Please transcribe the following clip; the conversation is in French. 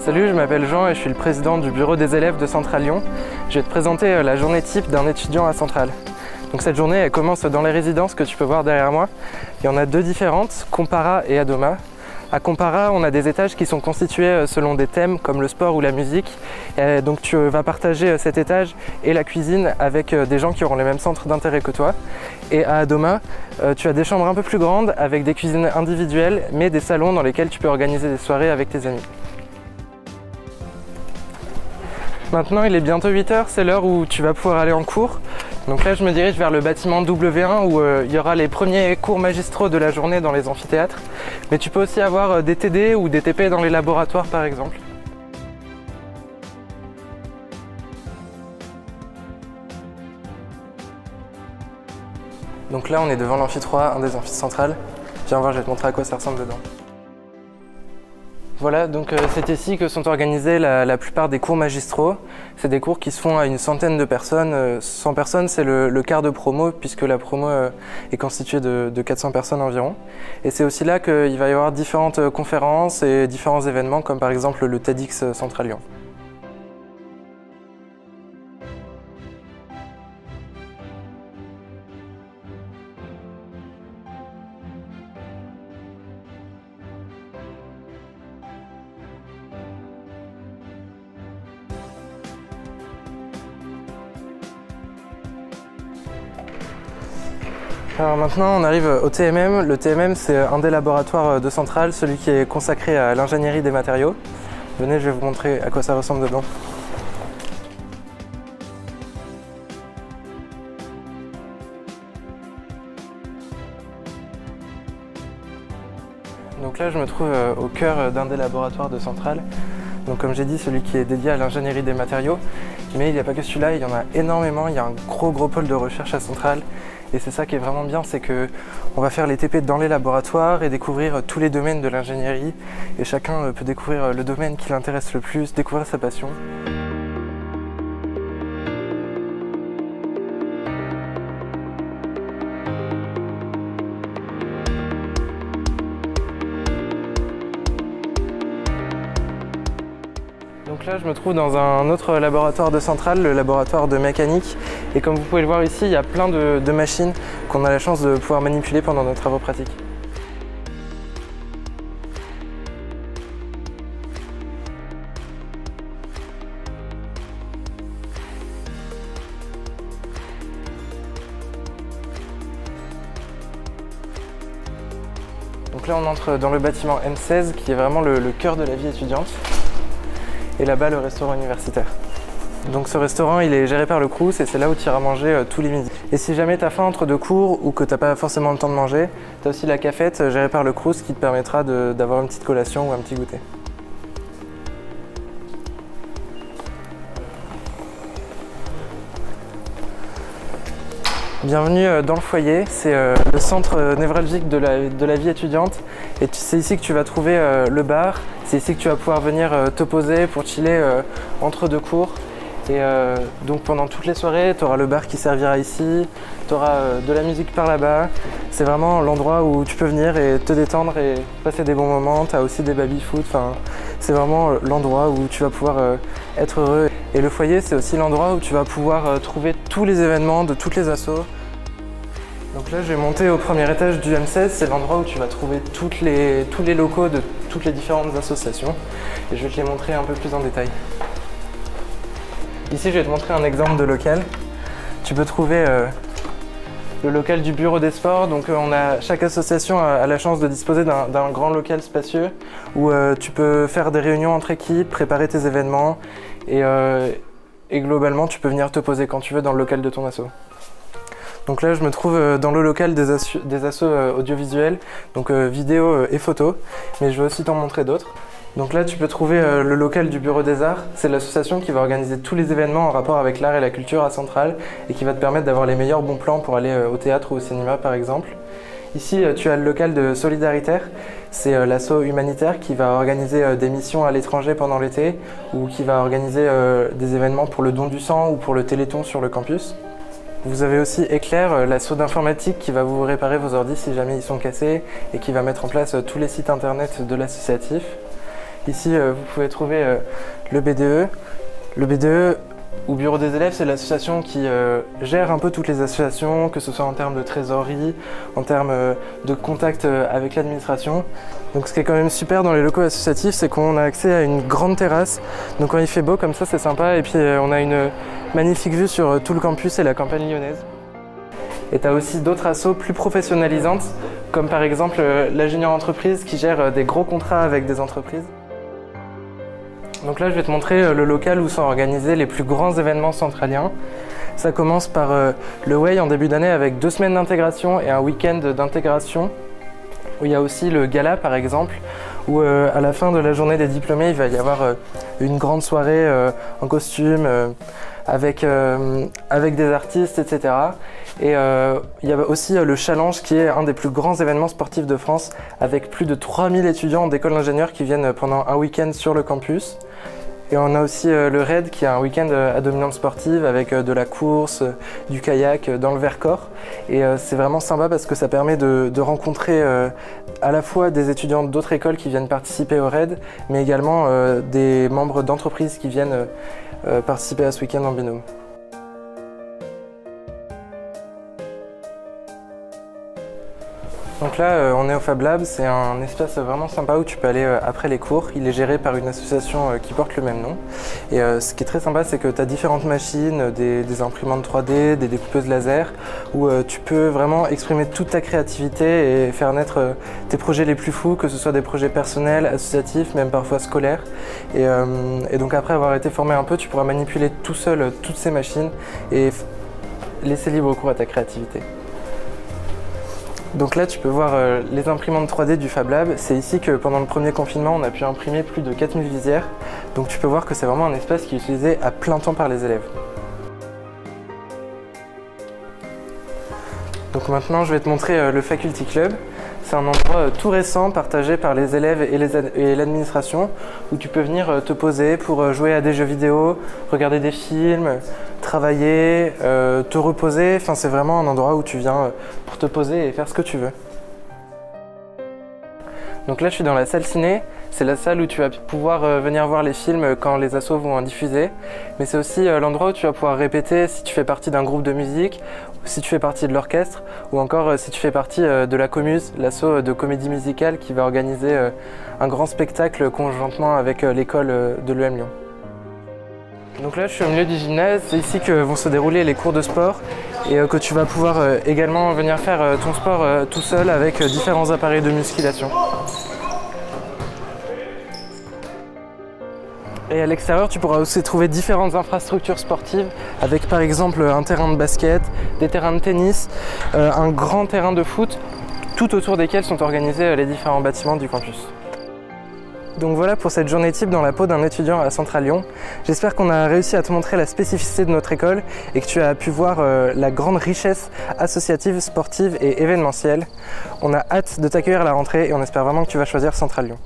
Salut, je m'appelle Jean et je suis le président du bureau des élèves de Centrale Lyon. Je vais te présenter la journée type d'un étudiant à Centrale. Donc cette journée, elle commence dans les résidences que tu peux voir derrière moi. Il y en a deux différentes, Compara et Adoma. À Compara, on a des étages qui sont constitués selon des thèmes comme le sport ou la musique. Et donc tu vas partager cet étage et la cuisine avec des gens qui auront les mêmes centres d'intérêt que toi. Et à Adoma, tu as des chambres un peu plus grandes avec des cuisines individuelles, mais des salons dans lesquels tu peux organiser des soirées avec tes amis. Maintenant, il est bientôt 8 h, c'est l'heure où tu vas pouvoir aller en cours. Donc là, je me dirige vers le bâtiment W1 où il y aura les premiers cours magistraux de la journée dans les amphithéâtres. Mais tu peux aussi avoir des TD ou des TP dans les laboratoires par exemple. Donc là, on est devant l'amphi 3, un des amphis centrales. Viens voir, je vais te montrer à quoi ça ressemble dedans. Voilà, donc c'est ici que sont organisés la plupart des cours magistraux. C'est des cours qui se font à une centaine de personnes. 100 personnes, c'est le quart de promo, puisque la promo est constituée de 400 personnes environ. Et c'est aussi là qu'il va y avoir différentes conférences et différents événements, comme par exemple le TEDx Centrale Lyon. Alors maintenant on arrive au TMM. Le TMM c'est un des laboratoires de Centrale, celui qui est consacré à l'ingénierie des matériaux. Venez, je vais vous montrer à quoi ça ressemble dedans. Donc là je me trouve au cœur d'un des laboratoires de Centrale. Donc comme j'ai dit, celui qui est dédié à l'ingénierie des matériaux. Mais il n'y a pas que celui-là, il y en a énormément, il y a un gros pôle de recherche à Centrale. Et c'est ça qui est vraiment bien, c'est qu'on va faire les TP dans les laboratoires et découvrir tous les domaines de l'ingénierie. Et chacun peut découvrir le domaine qui l'intéresse le plus, découvrir sa passion. Donc là, je me trouve dans un autre laboratoire de Centrale, le laboratoire de mécanique. Et comme vous pouvez le voir ici, il y a plein de machines qu'on a la chance de pouvoir manipuler pendant nos travaux pratiques. Donc là, on entre dans le bâtiment M16, qui est vraiment le cœur de la vie étudiante. Et là-bas, le restaurant universitaire. Donc ce restaurant, il est géré par le Crous et c'est là où tu iras manger tous les midis. Et si jamais tu as faim entre deux cours ou que tu n'as pas forcément le temps de manger, tu as aussi la cafette gérée par le Crous qui te permettra d'avoir une petite collation ou un petit goûter. Bienvenue dans le foyer, c'est le centre névralgique de la vie étudiante et c'est ici que tu vas trouver le bar, c'est ici que tu vas pouvoir venir te poser pour chiller entre deux cours. Et donc pendant toutes les soirées, tu auras le bar qui servira ici, tu auras de la musique par là-bas. C'est vraiment l'endroit où tu peux venir et te détendre et passer des bons moments. Tu as aussi des baby-foot, c'est vraiment l'endroit où tu vas pouvoir être heureux. Et le foyer, c'est aussi l'endroit où tu vas pouvoir trouver tous les événements de toutes les assos. Donc là, je vais monter au premier étage du M16, c'est l'endroit où tu vas trouver tous les locaux de toutes les différentes associations. Et je vais te les montrer un peu plus en détail. Ici, je vais te montrer un exemple de local. Tu peux trouver le local du bureau des sports. Donc chaque association a la chance de disposer d'un grand local spacieux où tu peux faire des réunions entre équipes, préparer tes événements et globalement, tu peux venir te poser quand tu veux dans le local de ton asso. Donc là, je me trouve dans le local des assos audiovisuels, donc vidéo et photo, mais je vais aussi t'en montrer d'autres. Donc là, tu peux trouver le local du Bureau des Arts. C'est l'association qui va organiser tous les événements en rapport avec l'art et la culture à Centrale et qui va te permettre d'avoir les meilleurs bons plans pour aller au théâtre ou au cinéma, par exemple. Ici, tu as le local de Solidaritaire. C'est l'asso humanitaire qui va organiser des missions à l'étranger pendant l'été ou qui va organiser des événements pour le don du sang ou pour le téléthon sur le campus. Vous avez aussi Éclair, l'asso d'informatique qui va vous réparer vos ordi si jamais ils sont cassés et qui va mettre en place tous les sites internet de l'associatif. Ici, vous pouvez trouver le BDE. Le BDE, ou Bureau des élèves, c'est l'association qui gère un peu toutes les associations, que ce soit en termes de trésorerie, en termes de contact avec l'administration. Donc ce qui est quand même super dans les locaux associatifs, c'est qu'on a accès à une grande terrasse. Donc quand il fait beau comme ça, c'est sympa. Et puis on a une magnifique vue sur tout le campus et la campagne lyonnaise. Et tu as aussi d'autres assos plus professionnalisantes, comme par exemple la Junior Entreprise qui gère des gros contrats avec des entreprises. Donc là, je vais te montrer le local où sont organisés les plus grands événements centraliens. Ça commence par le Way en début d'année avec 2 semaines d'intégration et un week-end d'intégration. Où il y a aussi le gala par exemple, où à la fin de la journée des diplômés, il va y avoir une grande soirée en costume, avec des artistes, etc. Et il y a aussi le Challenge qui est un des plus grands événements sportifs de France, avec plus de 3000 étudiants d'école d'ingénieurs qui viennent pendant un week-end sur le campus. Et on a aussi le RAID qui est un week-end à dominante sportive avec de la course, du kayak dans le Vercors. Et c'est vraiment sympa parce que ça permet de rencontrer à la fois des étudiants d'autres écoles qui viennent participer au RAID, mais également des membres d'entreprises qui viennent participer à ce week-end en binôme. Donc là, on est au Fab Lab, c'est un espace vraiment sympa où tu peux aller après les cours. Il est géré par une association qui porte le même nom. Et ce qui est très sympa, c'est que tu as différentes machines, des imprimantes 3D, des découpeuses laser, où tu peux vraiment exprimer toute ta créativité et faire naître tes projets les plus fous, que ce soit des projets personnels, associatifs, même parfois scolaires. Et donc après avoir été formé un peu, tu pourras manipuler tout seul toutes ces machines et laisser libre cours à ta créativité. Donc là, tu peux voir les imprimantes 3D du Fab Lab. C'est ici que pendant le premier confinement, on a pu imprimer plus de 4000 visières. Donc tu peux voir que c'est vraiment un espace qui est utilisé à plein temps par les élèves. Donc maintenant, je vais te montrer le Faculty Club. C'est un endroit tout récent partagé par les élèves et l'administration où tu peux venir te poser pour jouer à des jeux vidéo, regarder des films, travailler, te reposer. Enfin, c'est vraiment un endroit où tu viens pour te poser et faire ce que tu veux. Donc là, je suis dans la salle ciné. C'est la salle où tu vas pouvoir venir voir les films quand les assos vont en diffuser. Mais c'est aussi l'endroit où tu vas pouvoir répéter si tu fais partie d'un groupe de musique, si tu fais partie de l'orchestre, ou encore si tu fais partie de la Comuse, l'asso de comédie musicale qui va organiser un grand spectacle conjointement avec l'école de l'EM Lyon. Donc là, je suis au milieu du gymnase. C'est ici que vont se dérouler les cours de sport et que tu vas pouvoir également venir faire ton sport tout seul avec différents appareils de musculation. Et à l'extérieur, tu pourras aussi trouver différentes infrastructures sportives avec par exemple un terrain de basket, des terrains de tennis, un grand terrain de foot, tout autour desquels sont organisés les différents bâtiments du campus. Donc voilà pour cette journée type dans la peau d'un étudiant à Centrale Lyon. J'espère qu'on a réussi à te montrer la spécificité de notre école et que tu as pu voir la grande richesse associative, sportive et événementielle. On a hâte de t'accueillir à la rentrée et on espère vraiment que tu vas choisir Centrale Lyon.